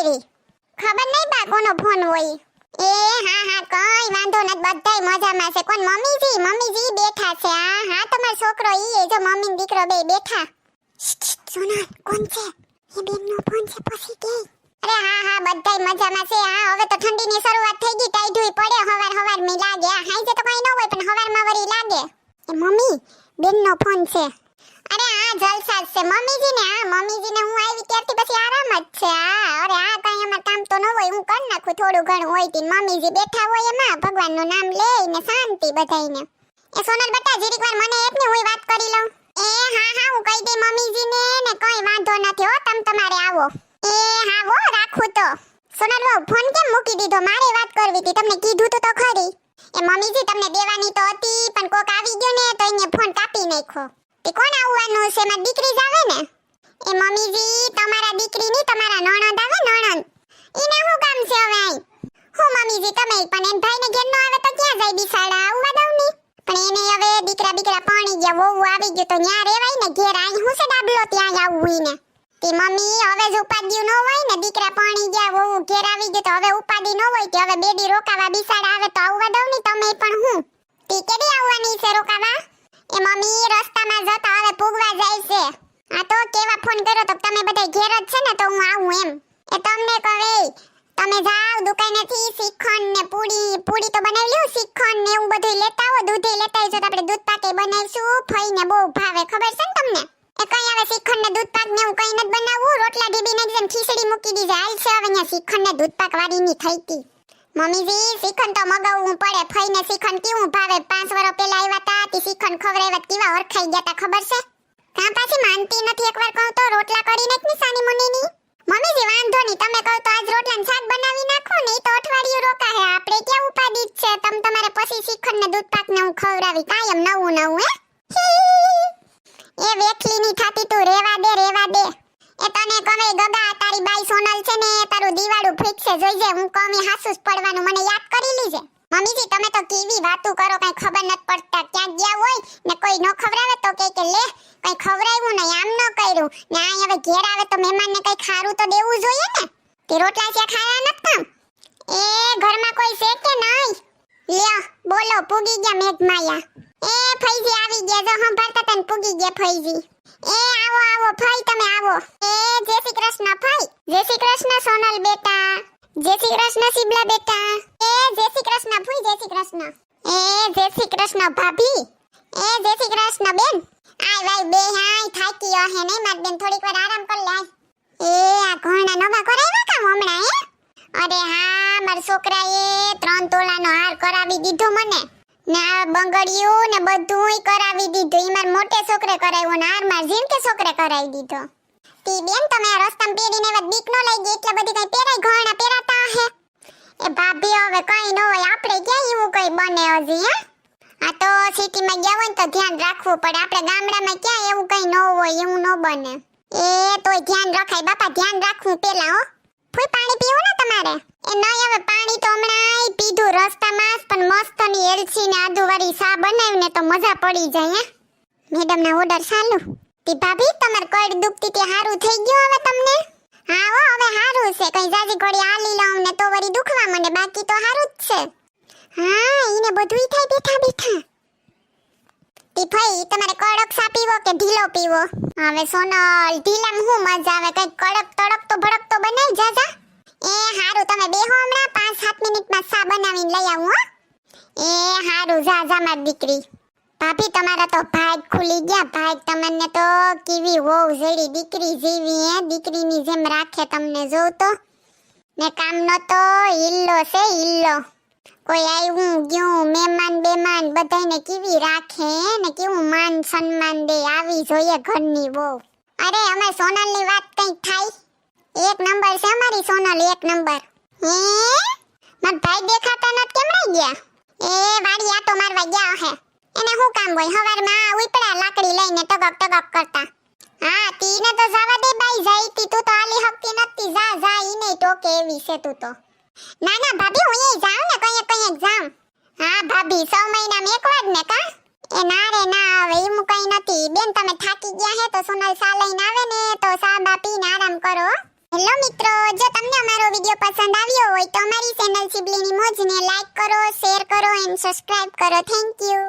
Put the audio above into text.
કરી? ખબર નહીં બા કોનો ફોન હોય. એ હા કઈ વાંધો નથી, બધાય મજામાં છે. કોણ? મમ્મીજી બેઠા છે. હા તમારો છોકરો ઈ જો મમ્મી ને દીકરો બે બેઠા. સોનલ કોણ છે? એ બેનનો ફોન છે પછી કે. અરે હા બધાય મજામાં છે. હા હવે તો ઠંડીની શરૂઆત થઈ ગઈ, ટાઈડુઈ પડે હવાર મી લાગે. હાઈજે તો કઈ ન હોય પણ હવારમાં વળી લાગે. એ મમ્મી બેનનો ફોન છે. અરે હા જલસા છે મમ્મીજી ને. મમ્મીજી ને હું આવી ત્યારથી પછી આરામ જ છે. અરે કઈ અમાર કામ તો ન હોય, હું કરી નાખું થોડું ઘણું હોય તી. મમ્મીજી બેઠા હોય એમાં ભગવાનનું નામ લઈને શાંતિ બધાઈને. એ સોનલ બટા જીરીક વાર મને એક ને હું વાત કરી લઉં. એ હા હું કહી દે મમ્મીજી ને કઈ વાંધો નથી હો, તમારે આવો. એ હા હો રાખું તો. સોનલ વહુ ફોન કેમ મૂકી દીધો? મારે વાત કરવી હતી, તમને કીધું તો ખરી. એ મમ્મીજી તમને દેવાની તો હતી પણ કોક આવી ગયો ને તો એને ફોન કાપી નાખ્યો. તે કોણ આવવાનું છે? મારી દીકરી જ આવે ને. એ મમ્મીજી તમારા દીકરી ની તમારા નણંદ આવે નણંદ. ઈને શું કામ છે હવે આઈ? હું મમ્મીજી તમે પણ એન ભાઈને ઘેર નો આવે તો ક્યાં જાય બિસાડા? આવવા દઉં ની. પણ એને હવે દીકરા પરણી ગયા, વહુ આવી ગયો તો ન્યા રેવાય ને ઘેર. આઈ હું છે ડાબલો ત્યાં આવવું ઈને. તે મમ્મી હવે જ ઉપાડ્યું ન હોય ને, દીકરા પરણી ગયા વહુ ઘેર આવી ગયો તો હવે ઉપાડી ન હોય કે હવે બેડી રોકાવા બિસાડા આવે તો આવવા દઉં ની. તમે પણ હું તે કેદી આવવાની છે રોકાવા? એ મમ્મી રસ્તામાં જતા હવે પૂગવા જાય છે. આ તો કેવા ફોન કર્યો તો તમે બધા ઘેર જ છે ને તો હું આવું એમ. એ તમને કહે તમે જાવ દુકાનેથી શ્રીખંડ ને પૂડી તો બનાવી લ્યો, શ્રીખંડ ને એવું બધું લેતા આવો. દૂધે લેતા આવજો તો આપણે દૂધ પાકે બનાવીશું. ફઈને બહુ ભાવે ખબર છે ને તમને. એ કઈ હવે શ્રીખંડ ને દૂધ પાક ને એવું કઈ નથી બનાવવું. રોટલા ઢીબીને એકદમ ખીચડી મૂકી દીધી. હાલ છે હવે અહીંયા શ્રીખંડ ને દૂધ પાક વાળીની થઈ હતી. મમ્મીજી શ્રીખંડ તો મગાવવું પડે. ફઈને શ્રીખંડ કેવું ભાવે? 5 વર્ષ પહેલા આવ્યા તા તે શ્રીખંડ ખવરાવ્યા કેવા ઓરખાઈ ગયા તા ખબર છે? કાં પાછી માનતી નથી. એકવાર કહું તો રોટલા કરીને જ નિશાની મુનીની. મમ્મીજી વાંધો નહીં, તમે કહો તો આજ રોટલાનું શાક બનાવી નાખો ને. ઈ તો અઠવાડિયું રોકાહે. આપણે ક્યાં ઉપાડી જ છે. તમારે પછી શ્રીખંડ ને દૂધ પાક ને હું ખવરાવી કાયમ નવું હે. એ વેખલીની થાતી તું રેવા દે. એ તને કહે ગગા તારી બાઈ સોનલ છે ને તારું દીવાળું ફિક્સે જોઈજે. હું કમી હાસુસ પડવાનું મને યાદ કરી લીજે. મમ્મીજી તમે તો કેવી વાતું કરો, કઈ ખબર નથી પડતા. ક્યાં ગયા હોય ને કોઈ ન ખવરાવે તો કે લે કઈ ખવરાવ્યું નહીં, આમ ન કર્યું ને. આ હવે ઘેર આવે તો મહેમાનને કઈ ખારું તો દેવું જોઈએ ને. તે રોટલા છે ખાયા નથી કામ? એ ઘરમાં કોઈ છે કે નહીં? લ્યો બોલો પૂગી ગયા મેઘમાયા. એ ફઈજી આવી ગયા જો સંભાળતા તને પૂગી ગયા ફઈજી. એ આવો ફઈ તમે આવો. એ જય શ્રી કૃષ્ણ ફઈ. જય શ્રી કૃષ્ણ સોનલ બેટા. જય શ્રી કૃષ્ણ શિબલા બેટા. એ જય શ્રી કૃષ્ણ ફઈ. જય શ્રી કૃષ્ણ. એ જય શ્રી કૃષ્ણ ભાભી. એ જય શ્રી કૃષ્ણ બેન. આય ભાઈ બે હાય થાકી હે નહીં માર બેન, થોડીક વાર આરામ કર લે. એ આ ઘણા નવા કરાવ્યા કામ હમણાં હે? અરે હા મારા છોકરાએ 3 તોલાનો હાર કરાવી દીધો મને ને આ બંગડિયું ને બધુંય કરાવી દીધું. ઈ માર મોટે છોકરે કરાવ્યો ને હાર માર જીનકે છોકરે કરાવી દીધો. તી બેન તમે આ રસ્તામાં પહેરીને એવા બીક ન લાગી એટલે બધી કઈ પહેરાય ઘણા પહેરાતા હે? એ ભાભી હવે કઈ ન હોય, આપણે ક્યાં એવું કઈ બને હજી હે? આ તો સિટીમાં ગયા હોય તો ધ્યાન રાખવું પડે. આપણે ગામડામાં ક્યાં એવું કઈ ન હોય, એવું ન બને. એ તોય ધ્યાન રખાય બાપા, ધ્યાન રાખવું પેલા હો. ફૂઈ પાણી પીવું ને તમારે? એ નહીં હવે પાણી તો હમણાં પીધું રસ્તામાં પણ મસ્તની એલચી ને આદુવાળી ચા બનાવીને તો મજા પડી જાય હે. મેડમ ના ઓર્ડર ચાલુ. તી ભાભી તમાર કડ દુખતી તે હારું થઈ ગયું હવે તમને? હા હો હવે હારું છે. કઈ જાજી ઘડી આલી લઉં ને તો વળી દુખવા માંડે, બાકી તો હારું જ છે. હા ઈને બધુંય થાય બેઠા. તી ભાઈ તમારે કડક ચા પીવો કે ઢીલો પીવો? હવે સોનલ ઢીલામાં હું મજા આવે, કઈ કડક તડક તો ભડક તો બનાવી જાજા. એ હારું તમે બેહો હમણાં 5-7 મિનિટમાં ચા બનાવીને લઈ આવું હો. એ હારું જા મારી દીકરી. ભાભી તમારા તો ભાગ ખુલી ગયા. ભાગ તમને તો કેવી વહુ જેડી દીકરી જેવી હે, દીકરીની જેમ રાખે તમને જોવ તો. ને કામનો તો હિલ્લો છે હિલ્લો. કોઈ આવ્યું ગયું મહેમાન બેમાન બધાને કેવી રાખે ને કેવું માન સન્માન દે. આવી જોઈએ ઘરની વહુ. અરે અમે સોનલની વાત કઈ થાય? 1 નંબર છે અમારી સોનલ, 1 નંબર. હે માર ભાઈ દેખાતા નથી, કેમ રહી ગયા? એ વાડી આટો મારવા ગયા હે. એને શું કામ હોય? હવારમાં ઉપડા લાકડી લઈને ટગક કરતા. હા તીને તો જવા દે બાઈ, જાઈતી તું તો આલી હકતી નથી. જા ઈને ટોકે એવી છે તું તો. ના ભાભી હું એ જાઉં ને કઈ જાઉં. હા ભાભી 6 મહિનામાં એકવાર ને કા? એ ના રે ના આવે એમ કઈ નથી બેન. તમે થાકી ગયા હે તો સોનલ સા લઈને આવે ને તો સા બા પીને આરામ કરો. હેલો મિત્રો, જો તમને અમારો વિડિયો પસંદ આવ્યો હોય તો અમારી ચેનલ સિબલીની મોજને લાઈક કરો, શેર કરો એન્ડ સબસ્ક્રાઇબ કરો. Thank you.